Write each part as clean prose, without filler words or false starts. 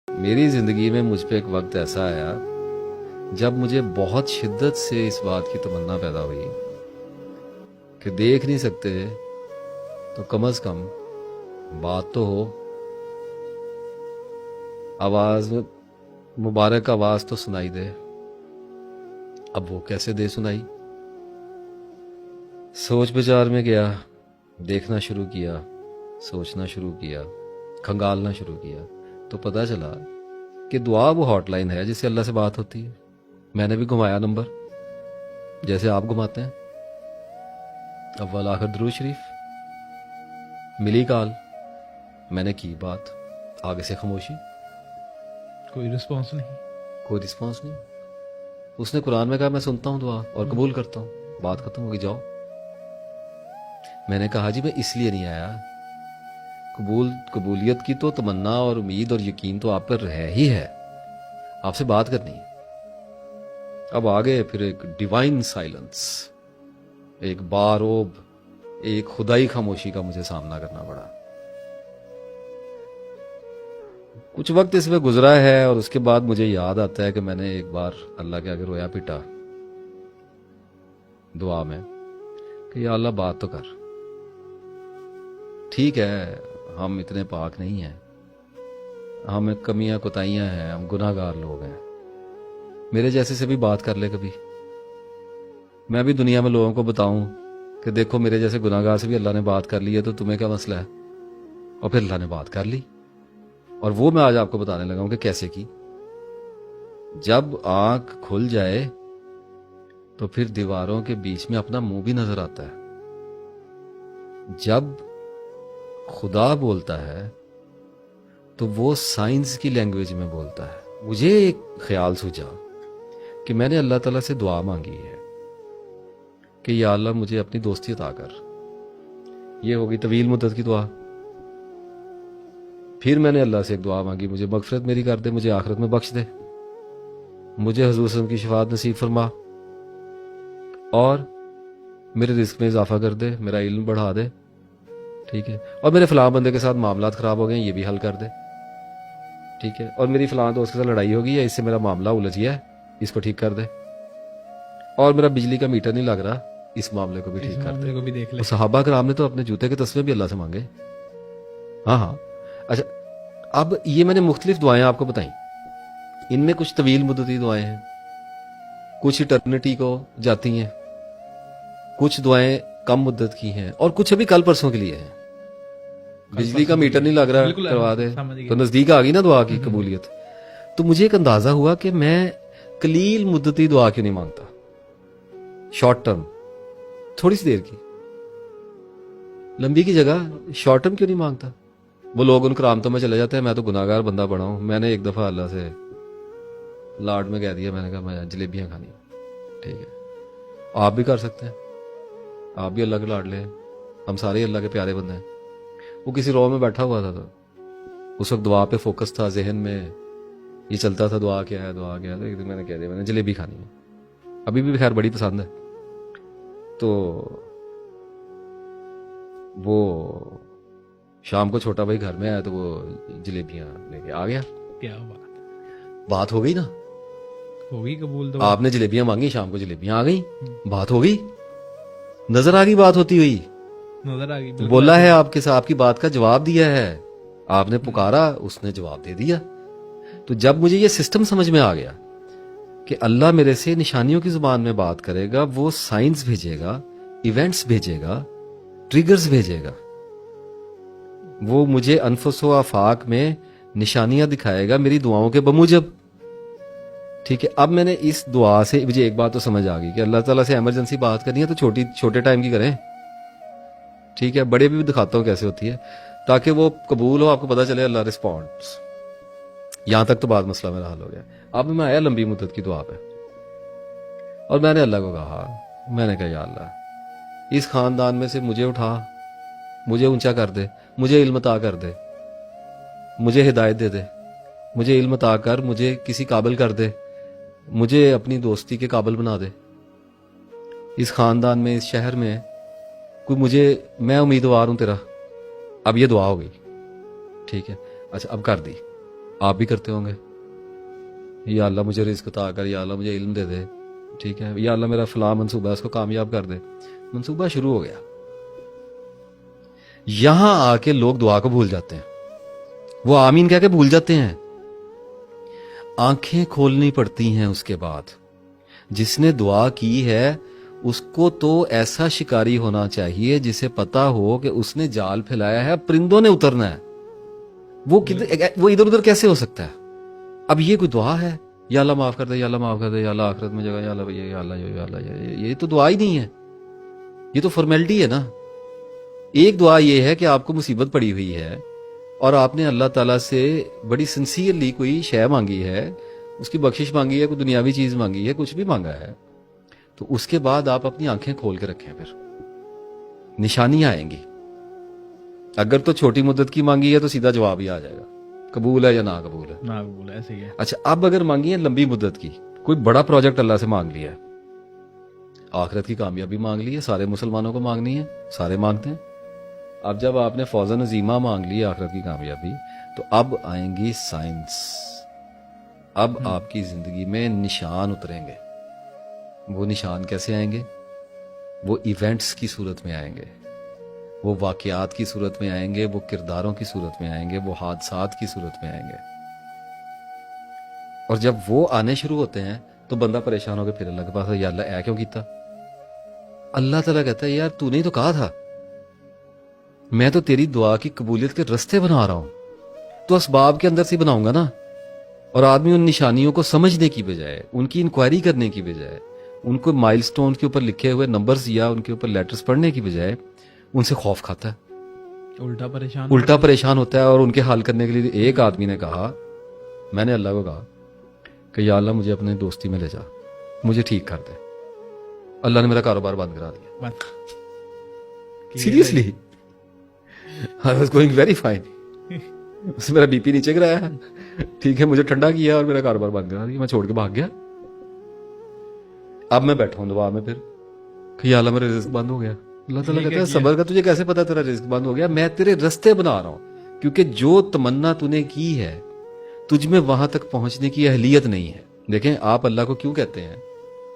میری زندگی میں مجھ پہ ایک وقت ایسا آیا جب مجھے بہت شدت سے اس بات کی تمنا پیدا ہوئی کہ دیکھ نہیں سکتے تو کم از کم بات تو ہو، آواز مبارک آواز تو سنائی دے۔ اب وہ کیسے دے سنائی؟ سوچ بچار میں گیا، دیکھنا شروع کیا، سوچنا شروع کیا، کھنگالنا شروع کیا، تو پتہ چلا کہ دعا وہ ہاٹ لائن ہے جس سے اللہ سے بات ہوتی ہے۔ میں نے بھی گھمایا نمبر جیسے آپ گھماتے ہیں، اول آخر درود شریف، ملی کال، میں نے کی بات، آگے سے خاموشی، کوئی رسپانس نہیں۔ کوئی رسپانس نہیں۔ اس نے قرآن میں کہا میں سنتا ہوں دعا اور قبول کرتا ہوں، بات ختم ہوگی، جاؤ۔ میں نے کہا جی میں اس لیے نہیں آیا، قبولیت کی تو تمنا اور امید اور یقین تو آپ پر ہے ہی ہے، آپ سے بات کرنی ہے۔ اب آگے پھر ایک ڈیوائن سائلنس، ایک باروب، ایک خدائی خاموشی کا مجھے سامنا کرنا پڑا۔ کچھ وقت اس میں گزرا ہے اور اس کے بعد مجھے یاد آتا ہے کہ میں نے ایک بار اللہ کے آگے رویا پیٹا دعا میں کہ یا اللہ بات تو کر۔ ٹھیک ہے ہم اتنے پاک نہیں ہیں، ہم کمیاں کوتاہیاں ہیں، ہم گناہ گار لوگ ہیں، میرے جیسے سے بھی بات کر لے کبھی، میں بھی دنیا میں لوگوں کو بتاؤں کہ دیکھو میرے جیسے گناہ گار سے بھی اللہ نے بات کر لی ہے، تو تمہیں کیا مسئلہ ہے؟ اور پھر اللہ نے بات کر لی، اور وہ میں آج آپ کو بتانے لگا ہوں کہ کیسے کی۔ جب آنکھ کھل جائے تو پھر دیواروں کے بیچ میں اپنا منہ بھی نظر آتا ہے۔ جب خدا بولتا ہے تو وہ سائنس کی لینگویج میں بولتا ہے۔ مجھے ایک خیال سوچا کہ میں نے اللہ تعالیٰ سے دعا مانگی ہے کہ یا اللہ مجھے اپنی دوستی عطا کر، یہ ہوگی طویل مدت کی دعا۔ پھر میں نے اللہ سے ایک دعا مانگی، مجھے مغفرت میری کر دے، مجھے آخرت میں بخش دے، مجھے حضور صلی اللہ علیہ وسلم کی شفاعت نصیب فرما، اور میرے رزق میں اضافہ کر دے، میرا علم بڑھا دے، ٹھیک ہے، اور میرے فلاں بندے کے ساتھ معاملات خراب ہو گئے ہیں یہ بھی حل کر دے، ٹھیک ہے، اور میری فلاں دوست کے ساتھ لڑائی ہو گئی ہے، اس سے میرا معاملہ الجھ گیا ہے، اس کو ٹھیک کر دے، اور میرا بجلی کا میٹر نہیں لگ رہا، اس معاملے کو بھی ٹھیک کر دے۔ کو بھی دیکھ لے۔ وہ صحابہ کرام نے تو اپنے جوتے کے تسمے بھی اللہ سے مانگے۔ ہاں ہاں، اچھا اب یہ میں نے مختلف دعائیں آپ کو بتائیں، ان میں کچھ طویل مدتی دعائیں ہیں، کچھ اٹرنیٹی کو جاتی ہیں، کچھ دعائیں کم مدت کی ہیں، اور کچھ ابھی کل پرسوں کے لیے ہیں۔ بجلی کا میٹر نہیں لگ رہا، کروا دے، تو نزدیک آ گئی نا دعا کی قبولیت۔ تو مجھے ایک اندازہ ہوا کہ میں قلیل مدتی دعا کیوں نہیں مانگتا، شارٹ ٹرم، تھوڑی سی دیر کی، لمبی کی جگہ شارٹ ٹرم کیوں نہیں مانگتا؟ وہ لوگ ان کرامتوں میں چلے جاتے ہیں، میں تو گناہ گار بندہ بڑا ہوں۔ میں نے ایک دفعہ اللہ سے لاڈ میں کہہ دیا، میں نے کہا میں جلیبیاں کھانی ہیں، ٹھیک ہے، آپ بھی کر سکتے ہیں، آپ بھی اللہ کے لاڈلے ہیں، ہم سارے ہی اللہ کے پیارے بندے ہیں۔ وہ کسی رو میں بیٹھا ہوا تھا، تو اس وقت دعا پہ فوکس تھا، ذہن میں یہ چلتا تھا دعا کیا ہے، دعا کیا ہے، تو میں نے کہہ دیا میں نے جلیبی کھانی ہے، ابھی بھی خیر بڑی پسند ہے۔ تو وہ شام کو چھوٹا بھائی گھر میں آیا تو وہ جلیبیاں لے کے آ گیا۔ کیا بات ہو گئی نا، ہوگی قبول تو آپ نے جلیبیاں مانگی، شام کو جلیبیاں آ گئی، بات ہو گئی، نظر آ گئی بات ہوتی ہوئی، نظر آ گئی، بولا ہے آپ کے ساتھ، آپ کی بات کا جواب دیا ہے، آپ نے پکارا، اس نے جواب دے دیا۔ تو جب مجھے یہ سسٹم سمجھ میں آ گیا کہ اللہ میرے سے نشانیوں کی زبان میں بات کرے گا، وہ سائنس بھیجے گا، ایونٹس بھیجے گا، ٹریگرز بھیجے گا، وہ مجھے انفس و آفاق میں نشانیاں دکھائے گا میری دعاؤں کے بموجب، ٹھیک ہے۔ اب میں نے اس دعا سے مجھے ایک بات تو سمجھ آ گئی کہ اللہ تعالیٰ سے ایمرجنسی بات کرنی ہے تو چھوٹے ٹائم کی کریں، ٹھیک ہے، بڑے بھی دکھاتا ہوں کیسے ہوتی ہے، تاکہ وہ قبول ہو، آپ کو پتہ چلے اللہ رسپونڈس۔ یہاں تک تو بات مسئلہ میرا حل ہو گیا۔ اب میں آیا لمبی مدت کی دعا پہ، اور میں نے اللہ کو کہا، میں نے کہا یا اللہ اس خاندان میں سے مجھے اٹھا، مجھے اونچا کر دے، مجھے علم عطا کر دے، مجھے ہدایت دے دے، مجھے علم عطا کر، مجھے کسی قابل کر دے، مجھے اپنی دوستی کے قابل بنا دے، اس خاندان میں، اس شہر میں کوئی مجھے، میں امیدوار ہوں تیرا۔ اب یہ دعا ہو گئی، ٹھیک ہے، اچھا اب کر دی، آپ بھی کرتے ہوں گے, یا اللہ مجھے رزق عطا کر, یا اللہ مجھے علم دے دے, ٹھیک ہے, یا اللہ میرا فلاں منصوبہ ہے اس کو کامیاب کر دے. منصوبہ شروع ہو گیا. یہاں آ کے لوگ دعا کو بھول جاتے ہیں, وہ آمین کہہ کے بھول جاتے ہیں. آنکھیں کھولنی پڑتی ہیں اس کے بعد. جس نے دعا کی ہے اس کو تو ایسا شکاری ہونا چاہیے جسے پتا ہو کہ اس نے جال پھیلایا ہے, پرندوں نے اترنا ہے. وہ ادھر ادھر کیسے ہو سکتا ہے؟ اب یہ کوئی دعا ہے؟ یا اللہ معاف کر دے, یا اللہ معاف کر دے, یا اللہ آخرت میں جگہ, یا اللہ یا اللہ یا اللہ, یہ تو دعا ہی نہیں ہے, یہ تو فارمیلٹی ہے نا. ایک دعا یہ ہے کہ آپ کو مصیبت پڑی ہوئی ہے اور آپ نے اللہ تعالیٰ سے بڑی سنسیئرلی کوئی شے مانگی ہے, اس کی بخشش مانگی ہے, کوئی دنیاوی چیز مانگی ہے, کچھ بھی مانگا ہے, تو اس کے بعد آپ اپنی آنکھیں کھول کے رکھیں. پھر نشانیاں آئیں گی. اگر تو چھوٹی مدت کی مانگی ہے تو سیدھا جواب ہی آ جائے گا, قبول ہے یا نا قبول ہے. نا قبول ہے, ایسے ہی ہے. اچھا, اب اگر مانگی ہے لمبی مدت کی, کوئی بڑا پروجیکٹ اللہ سے مانگ لیا ہے, آخرت کی کامیابی مانگ لی ہے, سارے مسلمانوں کو مانگنی ہے, سارے مانگتے ہیں. اب جب آپ نے فوزن عظیمہ مانگ لی آخرت کی کامیابی, تو اب آئیں گی سائنس. اب آپ کی زندگی میں نشان اتریں گے. وہ نشان کیسے آئیں گے؟ وہ ایونٹس کی صورت میں آئیں گے, وہ واقعات کی صورت میں آئیں گے, وہ کرداروں کی صورت میں آئیں گے, وہ حادثات کی صورت میں آئیں گے. اور جب وہ آنے شروع ہوتے ہیں تو بندہ پریشان ہو کے پھر اللہ کے پاس, یا اللہ اے کیوں کیتا؟ اللہ تعالیٰ کہتا ہے یار تو نے تو کہا تھا, میں تو تیری دعا کی قبولیت کے رستے بنا رہا ہوں, تو اسباب کے اندر سے بناؤں گا نا. اور آدمی ان نشانیوں کو سمجھنے کی بجائے, ان کی انکوائری کرنے کی بجائے, ان کو مائل سٹون کے اوپر لکھے ہوئے نمبرز یا ان کے اوپر لیٹرز پڑھنے کی بجائے ان سے خوف کھاتا ہے, الٹا پریشان ہوتا ہے. اور ان کے حل کرنے کے لیے ایک آدمی نے کہا, میں نے اللہ کو کہا کہ یا اللہ مجھے اپنے دوستی میں لے جا, مجھے ٹھیک کر دے. اللہ نے میرا کاروبار بند کرا دیا. Seriously, I was going very fine. اس نے میرا بی پی نیچے گرایا, ٹھیک ہے, مجھے ٹھنڈا کیا اور میرا کاروبار بند کرا دیا, میں چھوڑ کے بھاگ گیا. اب میں بیٹھا ہوں دعا میں پھر کہ یا اللہ میرا رزق بند ہو گیا. اللہ تعالیٰ کہتا ہے صبر کا, تجھے کیسے پتا تیرا رزق بند ہو گیا؟ میں تیرے رستے بنا رہا ہوں, کیونکہ جو تمنا تو نے کی ہے تجھ میں وہاں تک پہنچنے کی اہلیت نہیں ہے. دیکھیں آپ اللہ کو کیوں کہتے ہیں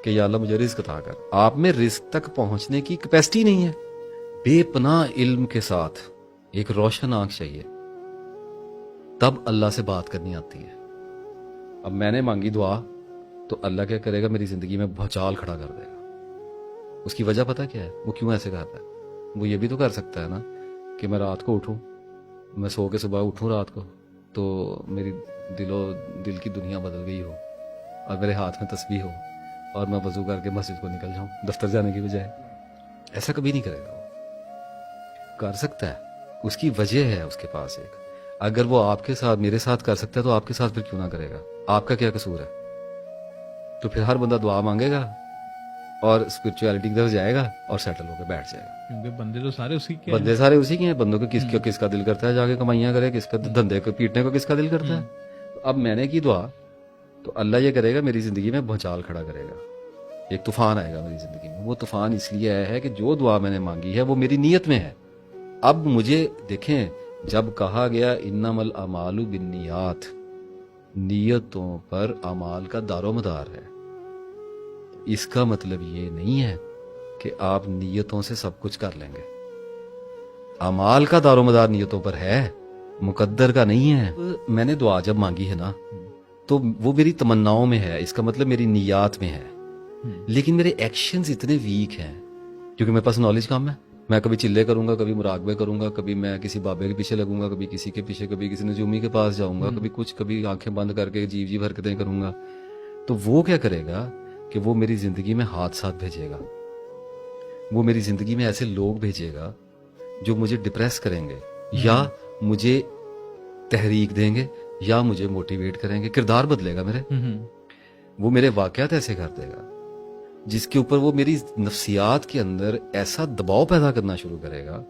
کہ یا اللہ مجھے رزق عطا کر؟ آپ میں رزق تک پہنچنے کی کیپیسٹی نہیں ہے. بے پناہ علم کے ساتھ ایک روشن آنکھ چاہیے, تب اللہ سے بات کرنی آتی ہے. اب میں نے مانگی دعا تو اللہ کیا کرے گا؟ میری زندگی میں بھوچال کھڑا کر دے گا. اس کی وجہ پتہ کیا ہے؟ وہ کیوں ایسے کرتا ہے؟ وہ یہ بھی تو کر سکتا ہے نا کہ میں رات کو اٹھوں, میں سو کے صبح اٹھوں رات کو, تو میری دل کی دنیا بدل گئی ہو اور میرے ہاتھ میں تسبیح ہو اور میں وضو کر کے مسجد کو نکل جاؤں دفتر جانے کی بجائے. ایسا کبھی نہیں کرے گا. وہ کر سکتا ہے, اس کی وجہ ہے اس کے پاس ایک. اگر وہ آپ کے ساتھ, میرے ساتھ کر سکتا ہے تو آپ کے ساتھ پھر کیوں نہ کرے گا؟ آپ کا کیا قصور ہے؟ تو پھر ہر بندہ دعا مانگے گا اور اسپرچویلٹی کی طرف جائے گا اور سیٹل ہو کے بیٹھ جائے گا. کیونکہ بندے تو سارے اسی کے بندے سارے اسی کے ہیں. بندوں کو کس کا دل کرتا ہے جا کے کمائیاں کرے, کس کا دھندے کو پیٹنے کو کس کا دل کرتا ہے. اب میں نے کی دعا تو اللہ یہ کرے گا, میری زندگی میں بھونچال کھڑا کرے گا, ایک طوفان آئے گا میری زندگی میں. وہ طوفان اس لیے آیا ہے کہ جو دعا میں نے مانگی ہے وہ میری نیت میں ہے. اب مجھے دیکھیں, جب کہا گیا انما الاعمال بالنیات, نیتوں پر اعمال کا دار و مدار ہے, اس کا مطلب یہ نہیں ہے کہ آپ نیتوں سے سب کچھ کر لیں گے. اعمال کا دار و مدار نیتوں پر ہے, مقدر کا نہیں ہے. میں نے دعا جب مانگی ہے نا تو وہ میری تمناؤں میں ہے, اس کا مطلب میری نیات میں ہے. لیکن میرے ایکشنز اتنے ویک ہیں کیونکہ میرے پاس نالج کم ہے. میں کبھی چلے کروں گا, کبھی مراقبے کروں گا, کبھی میں کسی بابے کے پیچھے لگوں گا, کبھی کسی کے پیچھے, کبھی کسی نجومی کے پاس جاؤں گا, کبھی کچھ, کبھی آنکھیں بند کر کے عجیب حرکتیں کروں گا. تو وہ کیا کرے گا کہ وہ میری زندگی میں حادثات بھیجے گا, وہ میری زندگی میں ایسے لوگ بھیجے گا جو مجھے ڈپریس کریں گے, یا مجھے تحریک دیں گے, یا مجھے موٹیویٹ کریں گے. کردار بدلے گا میرے, وہ میرے واقعات ایسے کر دے گا جس کے اوپر وہ میری نفسیات کے اندر ایسا دباؤ پیدا کرنا شروع کرے گا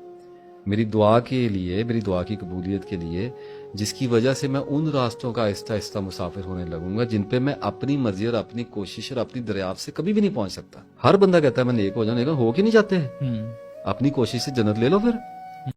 میری دعا کے لیے, میری دعا کی قبولیت کے لیے, جس کی وجہ سے میں ان راستوں کا آہستہ آہستہ مسافر ہونے لگوں گا جن پہ میں اپنی مرضی اور اپنی کوشش اور اپنی دریافت سے کبھی بھی نہیں پہنچ سکتا. ہر بندہ کہتا ہے میں نیک ہو جاؤں, نیک ہو کے نہیں جاتے. اپنی کوشش سے جنت لے لو پھر.